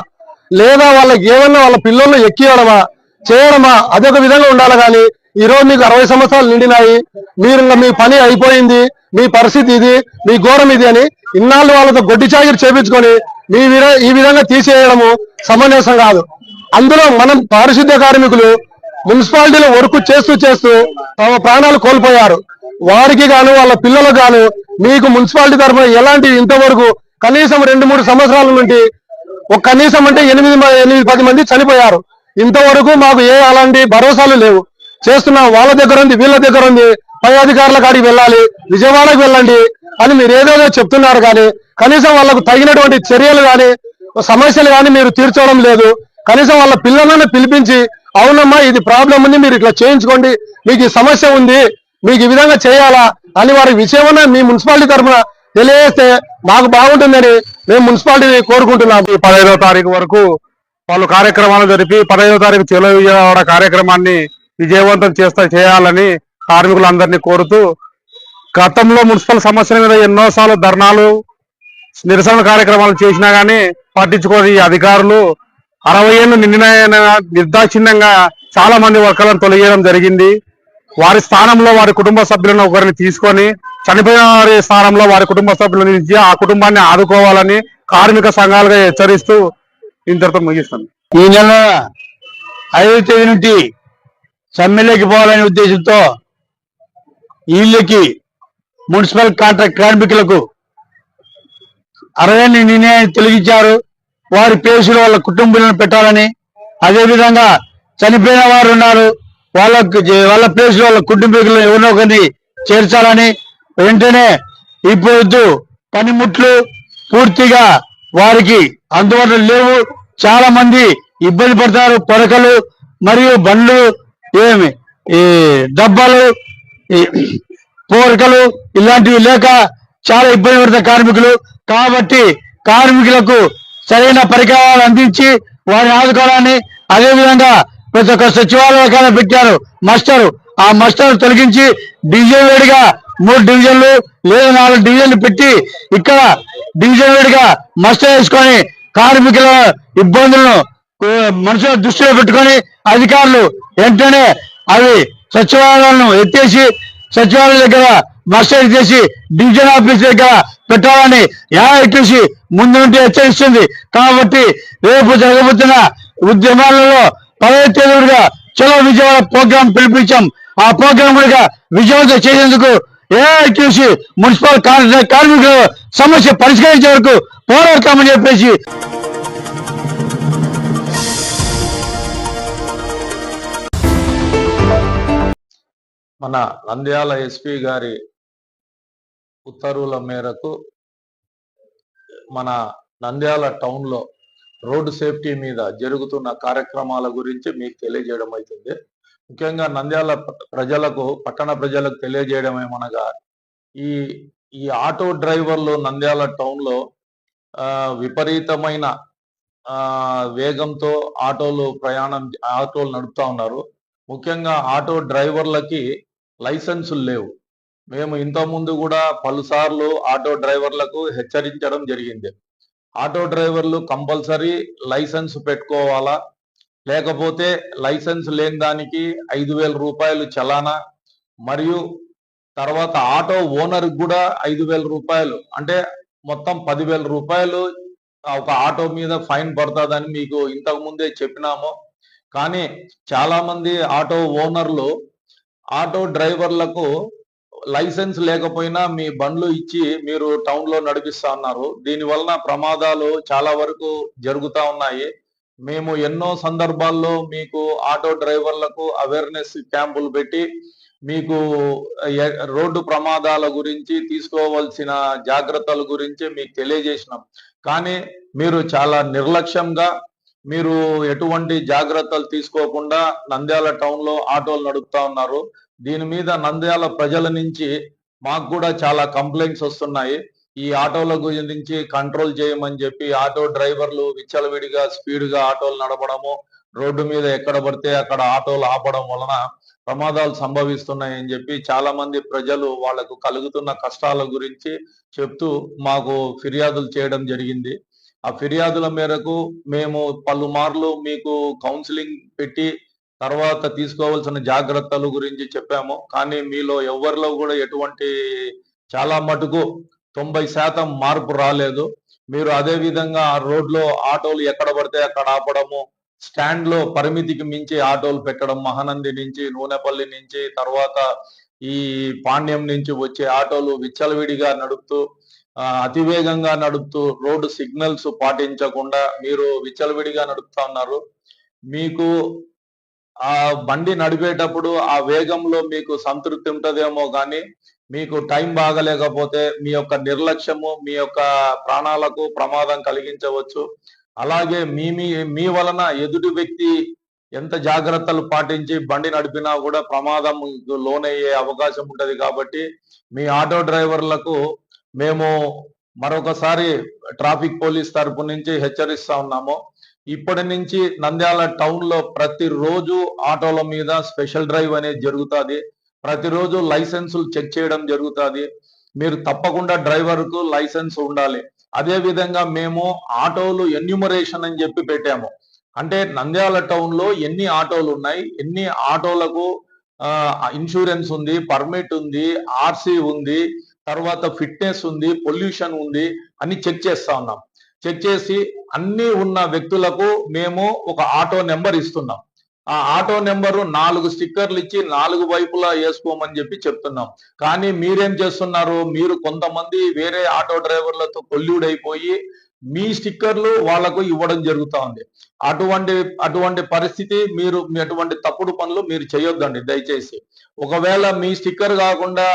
లేదా వాళ్ళకి ఏమన్నా వాళ్ళ పిల్లలను ఎక్కియడమా చేయడమా, అదొక విధంగా ఉండాలి. కానీ ఈ రోజు మీకు 60 సంవత్సరాలు నిండినాయి, మీరు మీ పని అయిపోయింది, మీ పరిస్థితి ఇది, మీ ఘోరం ఇది అని ఇన్నాళ్ళు వాళ్ళతో గొడ్డి చాకిరి చేపించుకొని ఈ విధంగా తీసేయడము సమంజసం కాదు. అందులో మనం పారిశుద్ధ్య కార్మికులు మున్సిపాలిటీలో వర్క్ చేస్తూ తమ ప్రాణాలు కోల్పోయారు. వారికి గాను వాళ్ళ పిల్లలకు గాను మీకు మున్సిపాలిటీ తరఫున ఎలాంటి ఇంతవరకు కనీసం 2-3 సంవత్సరాల నుండి ఒక కనీసం అంటే 8-10 మంది చనిపోయారు. ఇంతవరకు మాకు అలాంటి భరోసాలు లేవు. చేస్తున్నాం, వాళ్ళ దగ్గర ఉంది, వీళ్ళ దగ్గర ఉంది, పై అధికారుల కాడికి వెళ్ళాలి, విజయవాడకు వెళ్ళండి అని మీరు ఏదేదో చెప్తున్నారు. కానీ కనీసం వాళ్ళకు తగినటువంటి చర్యలు కానీ సమస్యలు కానీ మీరు తీర్చడం లేదు. కనీసం వాళ్ళ పిల్లలను పిలిపించి, అవునమ్మా ఇది ప్రాబ్లం ఉంది, మీరు ఇట్లా చేయించుకోండి, మీకు ఈ సమస్య ఉంది, మీకు ఈ విధంగా చేయాలా అని వారి విషయమన్నా మీ మున్సిపాలిటీ తరఫున తెలియజేస్తే మాకు బాగుంటుందని మేము మున్సిపాలిటీని కోరుకుంటున్నాం. 15వ తారీఖు వరకు వాళ్ళు కార్యక్రమాలు జరిపి 15వ తారీఖు చెలో విజయవాడ కార్యక్రమాన్ని విజయవంతం చేయాలని కార్మికులందరినీ కోరుతూ, గతంలో మున్సిపల్ సమస్యల మీద ఎన్నోసార్లు ధర్నాలు, నిరసన కార్యక్రమాలు చేసినా గానీ పట్టించుకోని అధికారులు 60 ఏళ్ళు నిండిన నిర్దాక్షిణ్యంగా చాలా మంది వర్కర్లను తొలగేయడం జరిగింది. వారి స్థానంలో వారి కుటుంబ సభ్యులను ఒకరిని తీసుకొని, చనిపోయిన వారి స్థానంలో వారి కుటుంబ సభ్యులను ఇచ్చి ఆ కుటుంబాన్ని ఆదుకోవాలని కార్మిక సంఘాలుగా హెచ్చరిస్తూ ఇంతటితో ముగిస్తాను. ఈ నెల 5వ తేదీ నుండి సమ్మెలోకి పోవాలనే ఉద్దేశంతో వీళ్ళకి మున్సిపల్ కాంట్రాక్ట్ కార్మికులకు 60 నిర్ణయాన్ని తొలగించారు. వారి పేసులు వాళ్ళ కుటుంబాలను పెట్టాలని, అదేవిధంగా చనిపోయిన వారు ఉన్నారు, వాళ్ళ పేసులు వాళ్ళ కుటుంబీకులను ఎవరినో ఒకరిని చేర్చాలని, వెంటనే ఇప్పుడు పనిముట్లు పూర్తిగా వారికి అందుబాటులో లేవు. చాలా మంది ఇబ్బంది పడతారు. పొరకలు మరియు బండ్లు, ఈ డబ్బాలు, పోరకలు ఇలాంటివి లేక చాలా ఇబ్బంది పడతారు కార్మికులు. కాబట్టి కార్మికులకు సరైన పరికరాలు అందించి వారిని ఆదుకోవాలని, అదేవిధంగా ప్రతి ఒక్క సచివాలయ పెట్టారు మస్టరు, ఆ మస్టర్ తొలగించి డీజిల్ వేడిగా 3 డివిజన్లు లేదా 4 డివిజన్లు పెట్టి ఇక్కడ డివిజన్ వేడిగా మస్టర్ వేసుకొని కార్మికుల ఇబ్బందులను మనుషుల దృష్టిలో పెట్టుకొని అధికారులు వెంటనే అవి సచివాలయాలను ఎత్తేసి సచివాలయం దగ్గర మస్టర్ చేసి డివిజన్ ఆఫీస్ దగ్గర పెట్టాలని ఎట్టేసి ముందు నుండి హెచ్చరిస్తుంది. కాబట్టి రేపు జరగబోతున్న ఉద్యమాలలో 10వ తేదీగా చలో విజయవాడ ప్రోగ్రాం పిలిపించాం. ఆ ప్రోగ్రాం కూడా విజయవంతం చేసేందుకు ఏఐటీసీ మున్సిపల్ కార్మికుల సమస్య పరిష్కరించే వరకు పోరాడతామని చెప్పేసి మన నంద్యాల ఎస్పీ గారి ఉత్తర్వుల మేరకు మన నంద్యాల టౌన్ లో రోడ్డు సేఫ్టీ మీద జరుగుతున్న కార్యక్రమాల గురించి మీకు తెలియజేయడం అవుతుంది. ముఖ్యంగా నంద్యాల ప్రజలకు, పట్టణ ప్రజలకు తెలియజేయడం ఏమనగా, ఈ ఆటో డ్రైవర్లు నంద్యాల టౌన్ లో విపరీతమైన వేగంతో ఆటోలు నడుపుతా ఉన్నారు. ముఖ్యంగా ఆటో డ్రైవర్లకి లైసెన్సులు లేవు. మేము ఇంతకుముందు కూడా పలుసార్లు ఆటో డ్రైవర్లకు హెచ్చరించడం జరిగింది. ఆటో డ్రైవర్లు కంపల్సరీ లైసెన్స్ పెట్టుకోవాలా, లేకపోతే లైసెన్స్ లేని దానికి 5,000 రూపాయలు చలానా, మరియు తర్వాత ఆటో ఓనర్ కూడా 5,000 రూపాయలు, అంటే మొత్తం 10,000 రూపాయలు ఒక ఆటో మీద ఫైన్ పడుతుందని మీకు ఇంతకు ముందే చెప్పినాము. కానీ చాలా మంది ఆటో ఓనర్లు ఆటో డ్రైవర్లకు లైసెన్స్ లేకపోయినా మీ బండ్లు ఇచ్చి మీరు టౌన్ లో నడిపిస్తా ఉన్నారు. దీని వలన ప్రమాదాలు చాలా వరకు జరుగుతా ఉన్నాయి. మేము ఎన్నో సందర్భాల్లో మీకు ఆటో డ్రైవర్లకు అవేర్నెస్ క్యాంపులు పెట్టి మీకు రోడ్డు ప్రమాదాల గురించి తీసుకోవాల్సిన జాగ్రత్తల గురించి మీకు తెలియజేసినాం. కానీ మీరు చాలా నిర్లక్ష్యంగా, మీరు ఎటువంటి జాగ్రత్తలు తీసుకోకుండా నంద్యాల టౌన్ లో ఆటోలు నడుపుతా ఉన్నారు. దీని మీద నంద్యాల ప్రజల నుంచి మాకు కూడా చాలా కంప్లైంట్స్ వస్తున్నాయి. ఈ ఆటోల గురించి కంట్రోల్ చేయమని చెప్పి ఆటో డ్రైవర్లు విచ్చలవిడిగా స్పీడ్గా ఆటోలు నడపడము, రోడ్డు మీద ఎక్కడ పడితే అక్కడ ఆటోలు ఆపడం వలన ప్రమాదాలు సంభవిస్తున్నాయని చెప్పి చాలా మంది ప్రజలు వాళ్లకు కలుగుతున్న కష్టాల గురించి చెప్తూ మాకు ఫిర్యాదులు చేయడం జరిగింది. ఆ ఫిర్యాదుల మేరకు మేము పలుమార్లు మీకు కౌన్సిలింగ్ పెట్టి తర్వాత తీసుకోవాల్సిన జాగ్రత్తల గురించి చెప్పాము. కానీ మీలో ఎవరిలో కూడా ఎటువంటి, చాలా మటుకు 90% మార్పు రాలేదు. మీరు అదే విధంగా రోడ్లో ఆటోలు ఎక్కడ పడితే అక్కడ ఆపడము, స్టాండ్ లో పరిమితికి మించి ఆటోలు పెట్టడం, మహానంది నుంచి, నూనెపల్లి నుంచి, తర్వాత ఈ పాండ్యం నుంచి వచ్చే ఆటోలు విచ్చలవిడిగా నడుపుతూ, అతివేగంగా నడుపుతూ, రోడ్డు సిగ్నల్స్ పాటించకుండా మీరు విచ్చలవిడిగా నడుపుతా ఉన్నారు. మీకు ఆ బండి నడిపేటప్పుడు ఆ వేగంలో మీకు సంతృప్తి ఉంటదేమో కానీ మీకు టైం బాగలేకపోతే మీ యొక్క నిర్లక్ష్యము మీ యొక్క ప్రాణాలకు ప్రమాదం కలిగించవచ్చు. అలాగే మీ వలన ఎదుటి వ్యక్తి ఎంత జాగ్రత్తలు పాటించి బండి నడిపినా కూడా ప్రమాదం లోనయ్యే అవకాశం ఉంటది. కాబట్టి మీ ఆటో డ్రైవర్లకు మేము మరొకసారి ట్రాఫిక్ పోలీస్ తరపు నుంచి హెచ్చరిస్తా ఉన్నాము. ఇప్పటి నుంచి నంద్యాల టౌన్ లో ప్రతిరోజు ఆటోల మీద స్పెషల్ డ్రైవ్ అనేది జరుగుతుంది. ప్రతిరోజు లైసెన్సులు చెక్ చేయడం జరుగుతుంది. మీరు తప్పకుండా డ్రైవర్ కు లైసెన్స్ ఉండాలి. అదే విధంగా మేము ఆటోలు ఎన్యూమరేషన్ అని చెప్పి పెట్టాము. అంటే నంద్యాల టౌన్ లో ఎన్ని ఆటోలు ఉన్నాయి, ఎన్ని ఆటోలకు ఇన్సూరెన్స్ ఉంది, పర్మిట్ ఉంది, ఆర్సీ ఉంది, తర్వాత ఫిట్నెస్ ఉంది, పొల్యూషన్ ఉంది అని చెక్ చేస్తా ఉన్నాం. చెక్ చేసి అన్ని ఉన్న వ్యక్తులకు మేము ఒక ఆటో నెంబర్ ఇస్తున్నాం. ఆ ఆటో నెంబరు 4 స్టిక్కర్లు ఇచ్చి 4 వైపులా వేసుకోమని చెప్పి చెప్తున్నాం. కానీ మీరేం చేస్తున్నారు, మీరు కొంతమంది వేరే ఆటో డ్రైవర్లతో కొల్యూడ్ అయిపోయి మీ స్టిక్కర్లు వాళ్లకు ఇవ్వడం జరుగుతా ఉంది. అటువంటి పరిస్థితి మీరు అటువంటి తప్పుడు పనులు మీరు చేయొద్దండి దయచేసి. ఒకవేళ మీ స్టిక్కర్ కాకుండా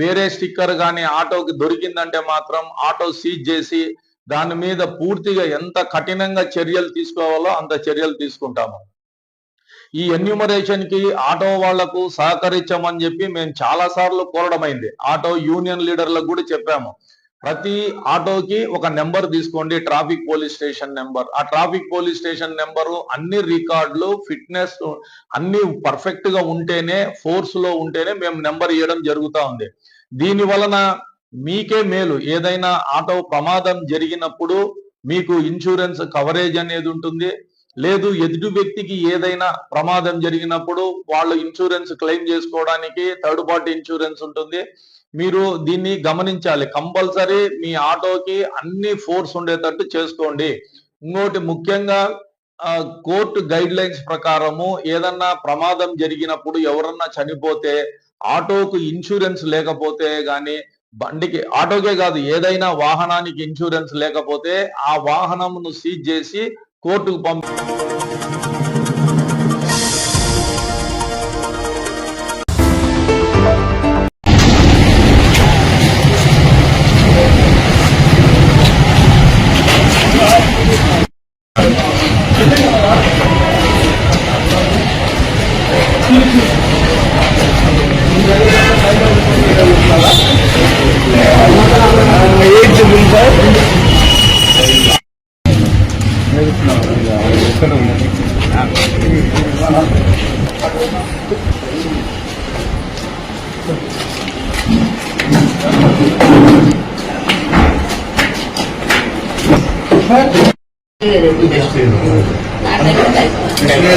వేరే స్టిక్కర్ కానీ ఆటోకి దొరికిందంటే మాత్రం ఆటో సీజ్ చేసి దాని మీద పూర్తిగా ఎంత కఠినంగా చర్యలు తీసుకోవాలో అంత చర్యలు తీసుకుంటాము. ఈ ఎన్యూమరేషన్ కి ఆటో వాళ్లకు సహకరించమని చెప్పి మేము చాలా సార్లు కోరడమైంది. ఆటో యూనియన్ లీడర్లకు కూడా చెప్పాము. ప్రతి ఆటోకి ఒక నెంబర్ తీసుకోండి, ట్రాఫిక్ పోలీస్ స్టేషన్ నెంబర్. ఆ ట్రాఫిక్ పోలీస్ స్టేషన్ నెంబరు అన్ని రికార్డులు, ఫిట్నెస్ అన్ని పర్ఫెక్ట్ గా ఉంటేనే, ఫోర్స్ లో ఉంటేనే మేము నెంబర్ ఇవ్వడం జరుగుతా ఉంది. దీని వలన మీకే మేలు. ఏదైనా ఆటో ప్రమాదం జరిగినప్పుడు మీకు ఇన్సూరెన్స్ కవరేజ్ అనేది ఉంటుంది. లేదు ఎదుటి వ్యక్తికి ఏదైనా ప్రమాదం జరిగినప్పుడు వాళ్ళు ఇన్సూరెన్స్ క్లెయిమ్ చేసుకోవడానికి థర్డ్ పార్టీ ఇన్సూరెన్స్ ఉంటుంది. మీరు దీన్ని గమనించాలి. కంపల్సరీ మీ ఆటోకి అన్ని ఫోర్స్ ఉండేటట్టు చేసుకోండి. ఇంకోటి ముఖ్యంగా కోర్టు గైడ్ లైన్స్ ప్రకారము ఏదన్నా ప్రమాదం జరిగినప్పుడు ఎవరన్నా చనిపోతే ఆటోకు ఇన్సూరెన్స్ లేకపోతే గాని బండికి, ఆటోకే కాదు ఏదైనా వాహనానికి ఇన్సూరెన్స్ లేకపోతే ఆ వాహనమును సీజ్ చేసి కోర్టుకు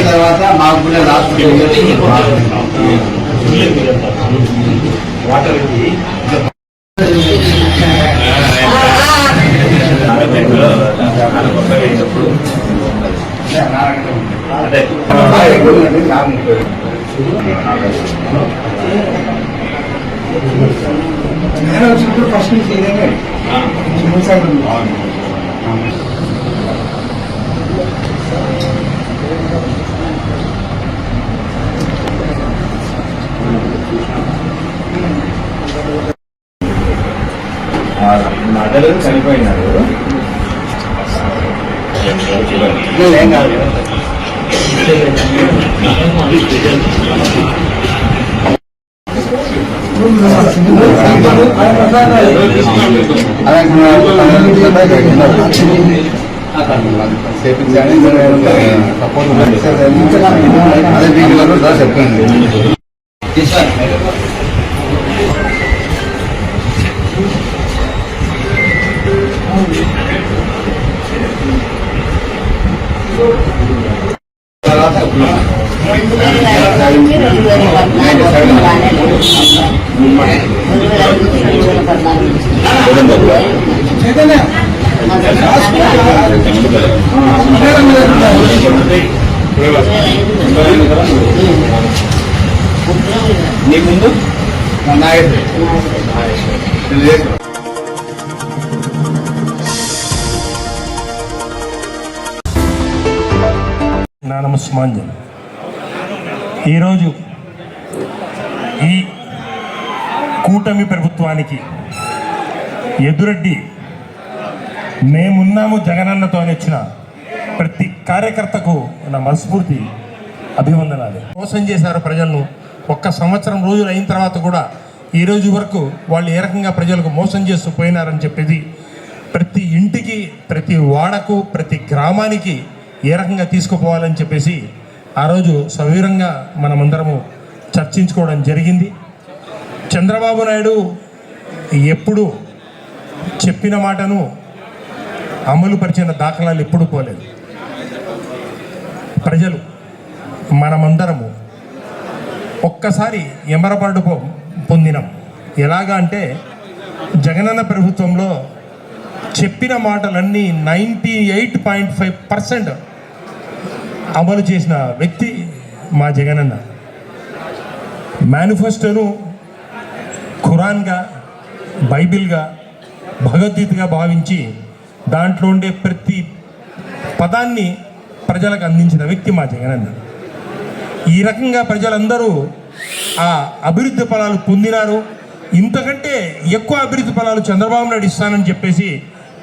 తర్వాత మాకు కూడా లాస్ట్ వాటర్ ఫస్ట్ నుంచి మదర్ చనిపోయినారు. ఏం కాదు చెప్పండి. నీ ముందు నా నమస్మాంజలి. ఈరోజు ఈ కూటమి ప్రభుత్వానికి ఎదురడ్డి మేమున్నాము జగనన్నతో అని వచ్చిన ప్రతి కార్యకర్తకు నా మనస్ఫూర్తి అభివందనాలు. మోసం చేశారు ప్రజలను. ఒక్క సంవత్సరం రోజులు అయిన తర్వాత కూడా ఈ రోజు వరకు వాళ్ళు ఏ రకంగా ప్రజలకు మోసం చేస్తూ పోయినారని చెప్పేది ప్రతి ఇంటికి, ప్రతి వాడకు, ప్రతి గ్రామానికి ఏ రకంగా తీసుకుపోవాలని చెప్పేసి ఆ రోజు సవివరంగా మనమందరము చర్చించుకోవడం జరిగింది. చంద్రబాబు నాయుడు ఎప్పుడు చెప్పిన మాటను అమలు పరిచిన దాఖలాలు ఎప్పుడూ పోలేదు. ప్రజలు మనమందరము ఒక్కసారి ఎమరపాటు పొందినాం. ఎలాగా అంటే జగనన్న ప్రభుత్వంలో చెప్పిన మాటలన్నీ 98.5% అమలు చేసిన వ్యక్తి మా జగనన్న. మేనిఫెస్టోను ఖురాన్గా, బైబిల్గా, భగవద్గీతగా భావించి దాంట్లో ఉండే ప్రతి పదాన్ని ప్రజలకు అందించిన వ్యక్తి మా జగనన్న. ఈ రకంగా ప్రజలందరూ ఆ అభివృద్ధి ఫలాలు పొందినారు. ఇంతకంటే ఎక్కువ అభివృద్ధి ఫలాలు చంద్రబాబు నాయుడు ఇస్తానని చెప్పేసి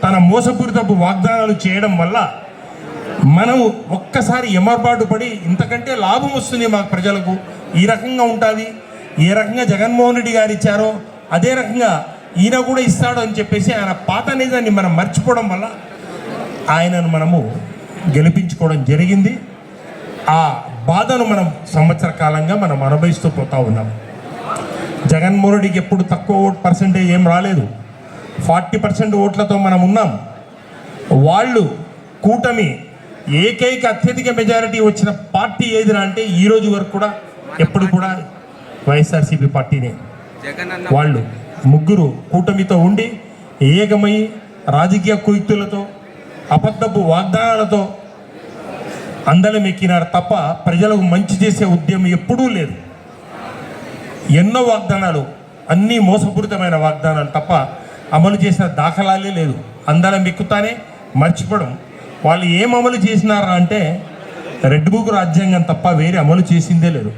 తన మోసపూరితపు వాగ్దానాలు చేయడం వల్ల మనం ఒక్కసారి ఎమర్పాటు పడి ఇంతకంటే లాభం వస్తుంది మాకు ప్రజలకు, ఈ రకంగా ఉంటుంది, ఏ రకంగా జగన్మోహన్ రెడ్డి గారు ఇచ్చారో అదే రకంగా ఈయన కూడా ఇస్తాడు అని చెప్పేసి ఆయన పాత నిజాన్ని మనం మర్చిపోవడం వల్ల ఆయనను మనము గెలిపించుకోవడం జరిగింది. ఆ బాధను మనం సంవత్సర కాలంగా మనం అనుభవిస్తూ పోతా ఉన్నాం. జగన్మోహన్ రెడ్డికి ఎప్పుడు తక్కువ ఓట్ పర్సెంటేజ్ ఏం రాలేదు. 40% ఓట్లతో మనం ఉన్నాం. వాళ్ళు కూటమి ఏకైక అత్యధిక మెజారిటీ వచ్చిన పార్టీ ఏదిరా అంటే ఈ రోజు వరకు కూడా ఎప్పుడు కూడా వైఎస్ఆర్సీపీ పార్టీనే. వాళ్ళు ముగ్గురు కూటమితో ఉండి ఏకమై రాజకీయ కుయుక్తులతో అబద్ధపు వాగ్దానాలతో అందలం ఎక్కినారు తప్ప ప్రజలకు మంచి చేసే ఉద్యమం ఎప్పుడూ లేదు. ఎన్నో వాగ్దానాలు, అన్నీ మోసపూరితమైన వాగ్దానాలు తప్ప అమలు చేసిన దాఖలాలే లేదు. అందలం ఎక్కుతానే మర్చిపోవడం. వాళ్ళు ఏం అమలు చేసినారా అంటే రెడ్ బుక్ రాజ్యాంగం తప్ప వేరే అమలు చేసిందే లేదు.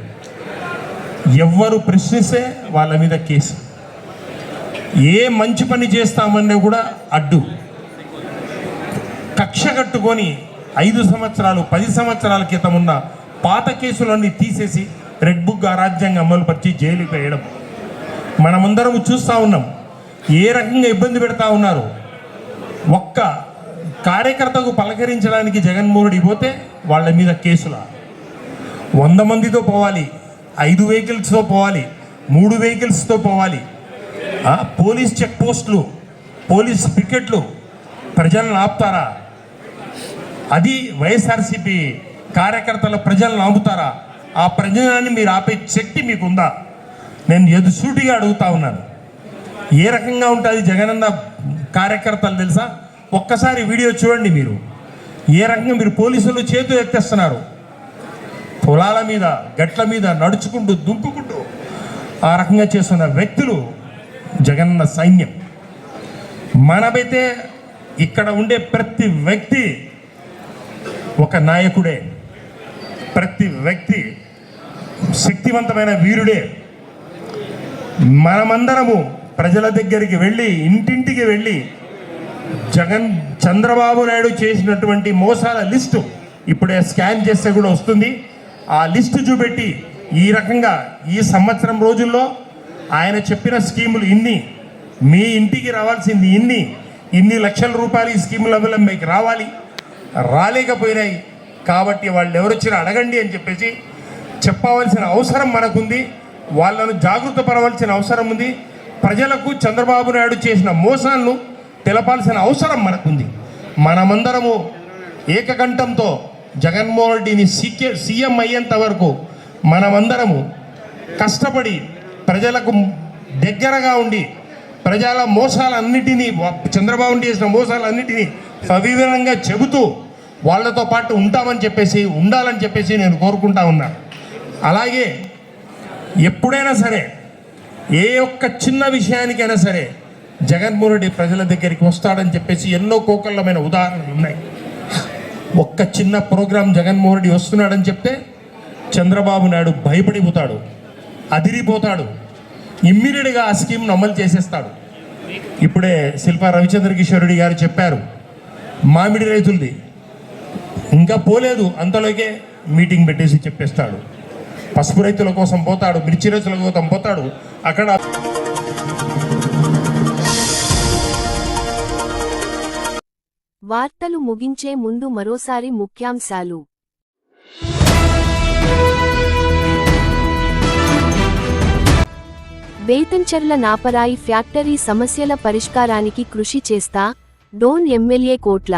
ఎవ్వరు ప్రశ్నిస్తే వాళ్ళ మీద కేసు. ఏ మంచి పని చేస్తామన్నా కూడా అడ్డు. కక్ష కట్టుకొని 5 సంవత్సరాలు 10 సంవత్సరాల క్రితం ఉన్న పాత కేసులన్నీ తీసేసి రెడ్ బుక్ రాజ్యాంగం అమలుపరిచి జైలుకి వేయడం మనమందరం చూస్తూ ఉన్నాం. ఏ రకంగా ఇబ్బంది పెడతా ఉన్నారు. ఒక్క కార్యకర్తకు పలకరించడానికి జగన్మోహన్ రెడ్డి పోతే వాళ్ళ మీద కేసుల 100 మందితో పోవాలి, 5 వెహికల్స్తో పోవాలి, 3 వెహికల్స్తో పోవాలి. పోలీస్ చెక్ పోస్టులు, పోలీస్ పికెట్లు ప్రజలను ఆపుతారా? అది వైఎస్ఆర్సీపీ కార్యకర్తల ప్రజలను ఆపుతారా? ఆ ప్రజలని మీరు ఆపే శక్తి మీకుందా? నేను ఎదుసూటిగా అడుగుతా ఉన్నాను. ఏ రకంగా ఉంటుంది జగనన్న కార్యకర్తలు తెలుసా? ఒక్కసారి వీడియో చూడండి మీరు. ఏ రకంగా మీరు పోలీసులు చేతులు ఎత్తేస్తున్నారు. పొలాల మీద, గట్ల మీద నడుచుకుంటూ దుంపుకుంటూ ఆ రకంగా చేస్తున్న వ్యక్తులు జగనన్న సైన్యం. మనమైతే ఇక్కడ ఉండే ప్రతి వ్యక్తి ఒక నాయకుడే, ప్రతి వ్యక్తి శక్తివంతమైన వీరుడే. మనమందరము ప్రజల దగ్గరికి వెళ్ళి, ఇంటింటికి వెళ్ళి చంద్రబాబు నాయుడు చేసినటువంటి మోసాల లిస్టు ఇప్పుడే స్కాన్ చేస్తే కూడా వస్తుంది. ఆ లిస్టు చూపెట్టి ఈ రకంగా ఈ సంవత్సరం రోజుల్లో ఆయన చెప్పిన స్కీములు ఇన్ని, మీ ఇంటికి రావాల్సింది ఇన్ని లక్షల రూపాయలు ఈ స్కీముల వల్ల మీకు రావాలి, రాలేకపోయినాయి కాబట్టి వాళ్ళు ఎవరొచ్చినా అడగండి అని చెప్పేసి చెప్పవలసిన అవసరం మనకుంది. వాళ్ళను జాగృత పరవలసిన అవసరం ఉంది. ప్రజలకు చంద్రబాబు నాయుడు చేసిన మోసాలను తెలపాల్సిన అవసరం మనకుంది. మనమందరము ఏకకంఠంతో జగన్మోహన్ రెడ్డిని సీఎం అయ్యేంత వరకు మనమందరము కష్టపడి ప్రజలకు దగ్గరగా ఉండి ప్రజల మోసాలన్నిటినీ, చంద్రబాబు చేసిన మోసాలన్నిటినీ సవివరంగా చెబుతూ వాళ్ళతో పాటు ఉండాలని చెప్పేసి నేను కోరుకుంటా ఉన్నాను. అలాగే ఎప్పుడైనా సరే ఏ ఒక్క చిన్న విషయానికైనా సరే జగన్మోహన్ రెడ్డి ప్రజల దగ్గరికి వస్తాడని చెప్పేసి ఎన్నో కోకొల్లమైన ఉదాహరణలు ఉన్నాయి. ఒక్క చిన్న ప్రోగ్రాం జగన్మోహన్ రెడ్డి వస్తున్నాడని చెప్తే చంద్రబాబు నాయుడు భయపడిపోతాడు, అదిరిపోతాడు, ఇమ్మీడియట్గా ఆ స్కీమ్ను అమలు చేసేస్తాడు. ఇప్పుడే శిల్పా రవిచంద్ర కిషోర్ రెడ్డి గారు చెప్పారు, మామిడి రైతులది ఇంకా పోలేదు, అంతలోకే మీటింగ్ పెట్టేసి చెప్పేస్తాడు. పసుపు రైతుల కోసం పోతాడు, మిర్చి రైతుల కోసం పోతాడు. అక్కడ వార్తలు ముగించే ముందు మరోసారి ముఖ్యాంశాలు. బేతంచెర్ల నాపరాయి ఫ్యాక్టరీ సమస్యల పరిష్కారానికి కృషి చేస్తా, డోన్ ఎమ్మెల్యే కోట్ల.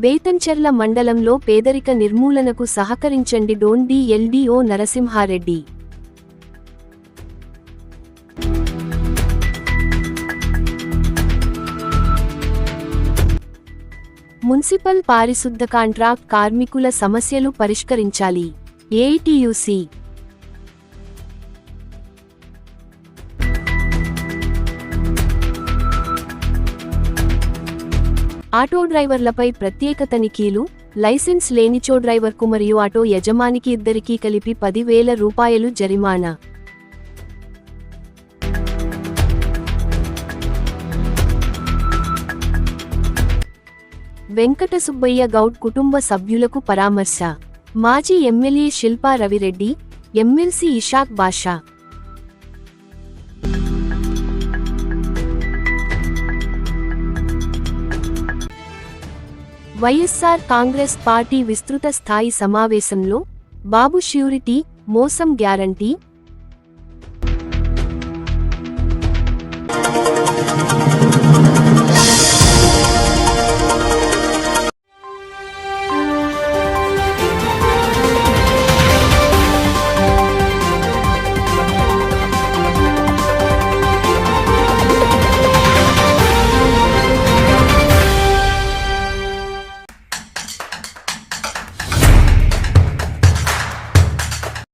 బేతంచెర్ల మండలంలో పేదరిక నిర్మూలనకు సహకరించండి, డోన్ డిఎల్డిఓ నరసింహారెడ్డి. మున్సిపల్ పారిశుద్ధ కాంట్రాక్ట్ కార్మికుల సమస్యలు పరిష్కరించాలి, ఏఐటియుసి. ఆటో డ్రైవర్లపై ప్రత్యేక తనిఖీలు, లైసెన్స్ లేనిచో డ్రైవర్కు మరియు ఆటో యజమానికి ఇద్దరికీ కలిపి 10,000 రూపాయలు జరిమానా. వెంకట సుబ్బయ్య గౌడ్ కుటుంబ సభ్యులకు పరామర్శ. మాజీ ఎమ్మెల్యే శిల్పా రవిరెడ్డి, ఎమ్మెల్సీ ఇషాక్ బాషా. వైఎస్ఆర్ కాంగ్రెస్ పార్టీ విస్తృత స్థాయి సమావేశంలో బాబు ష్యూరిటీ, మోసం గ్యారంటీ,